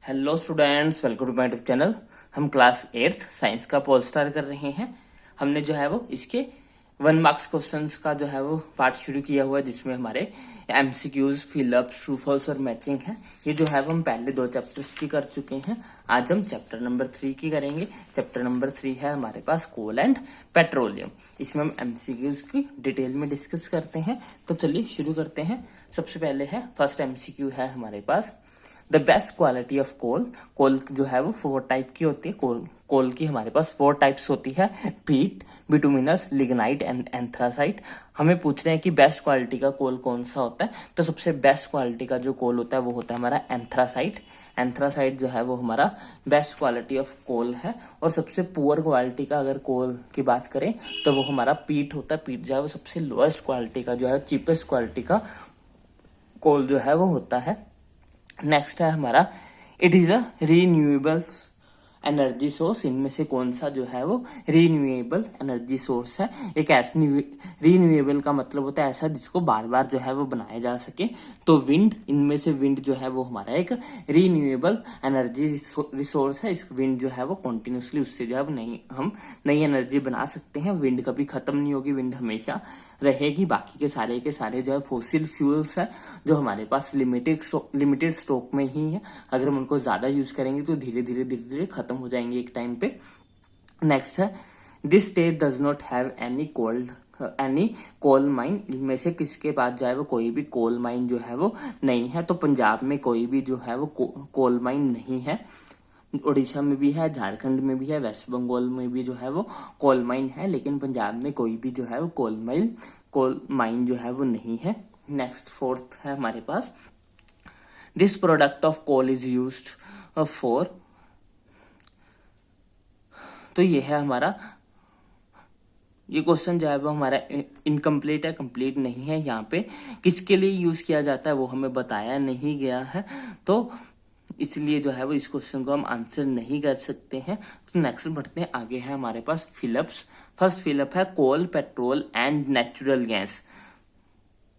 Hello students, welcome to my YouTube channel. हम class 8th science का pole star कर रहे हैं। हमने जो है वो इसके 1 मार्क्स क्वेश्चंस का जो है वो पार्ट शुरू किया हुआ है, जिसमें हमारे एमसीक्यूज, फिलअप, ट्रू फॉल्स और मैचिंग है। ये जो है वो हम पहले 2 चैप्टर्स की कर चुके हैं। आज हम चैप्टर नंबर 3 की करेंगे। चैप्टर नंबर 3 है हमारे पास कोल एंड पेट्रोलियम। इसमें हम एमसीक्यूज की डिटेल में डिस्कस करते हैं। तो चलिए शुरू करते हैं। सबसे पहले है फर्स्ट एमसीक्यू है हमारे पास, the best quality of coal. Coal जो है वो 4 टाइप की होती है। कोल की हमारे पास 4 टाइप्स होती है, पीट, बिटुमिनस, लिग्नाइट एंड एंथ्रासाइट। हमें पूछ रहे हैं कि बेस्ट क्वालिटी का कोल कौन सा होता है। तो सबसे बेस्ट क्वालिटी का जो कोल होता है वो होता है हमारा एंथ्रासाइट। एंथ्रासाइट जो है वो हमारा बेस्ट क्वालिटी ऑफ कोल है। और सबसे पुअर क्वालिटी का अगर कोल की बात करें तो वो हमारा पीट होता है। पीट जो है वो सबसे लोएस्ट क्वालिटी का जो है, चीपेस्ट क्वालिटी का कोल जो है वो होता है। नेक्स्ट है हमारा, it is a renewable energy source. इनमें से कौन सा जो है वो रीन्यूएबल एनर्जी सोर्स है। एक ऐसा रीन्यूएबल का मतलब होता है ऐसा जिसको बार बार जो है वो बनाया जा सके। तो विंड, इनमें से विंड जो है वो हमारा एक रीन्यूएबल एनर्जी रिसोर्स है। इस विंड जो है वो कंटिन्यूसली उससे जो है हम नई एनर्जी बना सकते हैं। विंड कभी खत्म नहीं होगी, विंड हमेशा रहेगी। बाकी के सारे जो है फोसिल फ्यूल्स है जो हमारे पास लिमिटेड स्टॉक में ही है। अगर हम उनको ज्यादा यूज करेंगे तो धीरे धीरे खत्म हो जाएंगे एक टाइम पे। नेक्स्ट है, this state does not have any coal mine. इनमें से किसके पास जो है वो कोई भी कोल माइन जो है वो नहीं है। तो पंजाब में कोई भी जो है वो कोल माइन नहीं है। उड़ीसा में भी है, झारखंड में भी है, वेस्ट बंगाल में भी जो है वो कोल माइन है, लेकिन पंजाब में कोई भी जो है वो कोल माइन जो है वो नहीं है। नेक्स्ट फोर्थ है हमारे पास, this product of coal is used for. तो ये है हमारा, ये क्वेश्चन जो है वो हमारा इनकम्प्लीट है, कंप्लीट नहीं है। यहाँ पे किसके लिए यूज किया जाता है वो हमें बताया नहीं गया है, तो इसलिए जो है वो इस क्वेश्चन को हम आंसर नहीं कर सकते हैं। तो नेक्स्ट बढ़ते हैं, आगे है हमारे पास फिलअप्स। फर्स्ट फिलअप है coal, petrol and natural gas.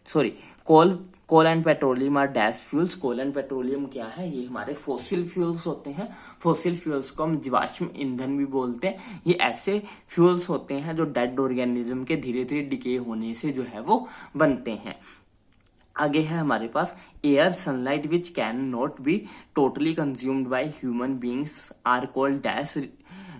Sorry, coal and petroleum are dash fuels. Coal and petroleum क्या है? ये हमारे फोसिल फ्यूल्स होते हैं। फोसिल फ्यूल्स को हम जीवाश्म ईंधन भी बोलते हैं। ये ऐसे फ्यूल्स होते हैं जो डेड ऑर्गेनिज्म के धीरे धीरे डिके होने से जो है वो बनते हैं। आगे है हमारे पास air, sunlight which can not be totally consumed by human beings are called dash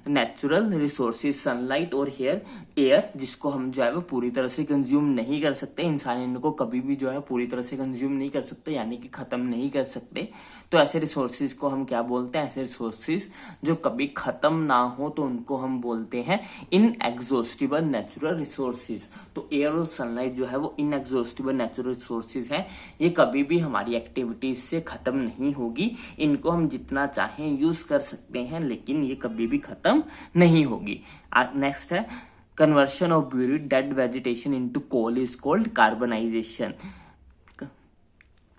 natural resources. Sunlight और एयर जिसको हम जो है वो पूरी तरह से कंज्यूम नहीं कर सकते, इंसान इनको कभी भी जो है पूरी तरह से कंज्यूम नहीं कर सकते, यानी कि खत्म नहीं कर सकते। तो ऐसे रिसोर्सेज को हम क्या बोलते हैं? ऐसे रिसोर्सेज जो कभी खत्म ना हो तो उनको हम बोलते हैं इनएग्जॉस्टिबल नेचुरल रिसोर्सेज। तो एयर और सनलाइट जो है वो इनएग्जॉस्टिबल नेचुरल रिसोर्सेज है। ये कभी भी हमारी एक्टिविटीज से खत्म नहीं होगी। इनको हम जितना चाहें यूज कर सकते हैं, लेकिन ये कभी भी खत्म नहीं होगी। नेक्स्ट है, conversion of buried dead vegetation into coal is called carbonisation.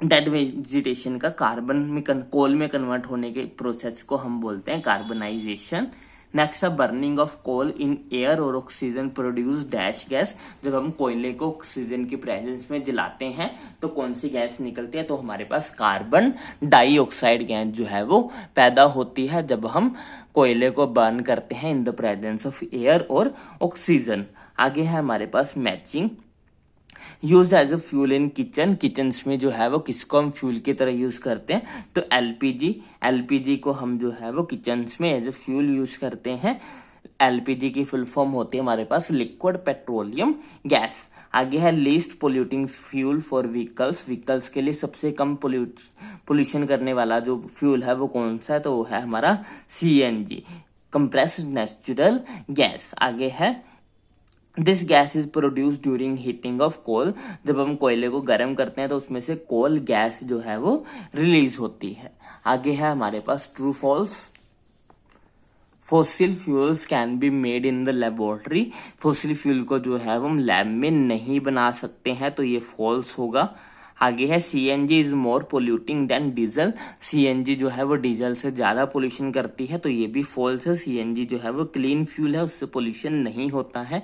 Dead vegetation का कोल में कन्वर्ट होने के प्रोसेस को हम बोलते हैं कार्बनाइजेशन। नेक्स्ट है, burning of coal in air और ऑक्सीजन प्रोड्यूस डैश गैस। जब हम कोयले को ऑक्सीजन की प्रेजेंस में जलाते हैं तो कौन सी गैस निकलती है? तो हमारे पास कार्बन डाइऑक्साइड गैस जो है वो पैदा होती है जब हम कोयले को बर्न करते हैं in the presence of air और ऑक्सीजन। आगे है हमारे पास matching, use as a fuel in kitchen में जो है वो किसको हम फ्यूल की तरह यूज करते हैं? तो एलपीजी को हम जो है वो किचन में एज अ फ्यूल यूज करते हैं। एलपीजी की फुल फॉर्म होती है हमारे पास लिक्विड पेट्रोलियम गैस। आगे है least polluting fuel for vehicles के लिए सबसे कम पोल्यूशन करने वाला जो फ्यूल है वो कौन सा है? तो वो है हमारा सीएनजी, कंप्रेस्ड नेचुरल गैस। आगे है, this gas is produce during heating of coal. जब हम कोयले को गर्म करते हैं तो उसमें से कोल गैस जो है वो रिलीज होती है। आगे है हमारे पास true false, fossil fuels can be made in the laboratory. Fossil fuel को जो है वो हम लैब में नहीं बना सकते हैं, तो ये फॉल्स होगा। आगे है, CNG is more polluting than diesel. CNG जो है वो डीजल से ज्यादा पोल्यूशन करती है, तो ये भी फॉल्स है। सीएनजी जो है वो क्लीन फ्यूल है, उससे पोल्यूशन नहीं होता है।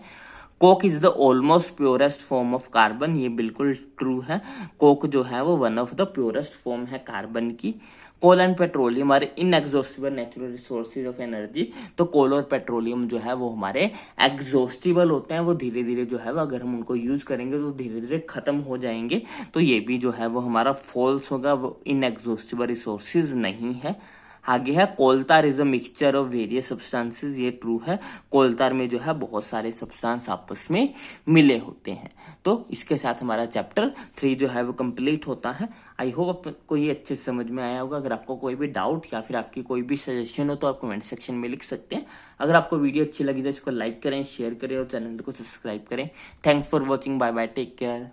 Coke is the almost purest form of carbon, ये बिल्कुल ट्रू है। कोक जो है वो one of the purest form है कार्बन की। कोल एंड पेट्रोलियम हमारे inexhaustible natural resources of energy. तो कोल और पेट्रोलियम जो है वो हमारे एग्जॉस्टिबल होते हैं, वो धीरे धीरे जो है वो अगर हम उनको यूज करेंगे तो धीरे धीरे खत्म हो जाएंगे। तो ये भी जो है वो हमारा फॉल्स होगा, वो इनएग्जॉस्टिबल रिसोर्सेज नहीं है। आगे है coal tar is a mixture of various substances, ये ट्रू है। कोलतार में जो है बहुत सारे सब्सटेंस आपस में मिले होते हैं। तो इसके साथ हमारा चैप्टर 3 जो है वो कंप्लीट होता है। आई होप आपको ये अच्छे से समझ में आया होगा। अगर आपको कोई भी डाउट या फिर आपकी कोई भी सजेशन हो तो आप कमेंट सेक्शन में लिख सकते हैं। अगर आपको वीडियो अच्छी लगी तो इसको लाइक करें, शेयर करें और चैनल को सब्सक्राइब करें। Thanks for watching, bye bye, take care.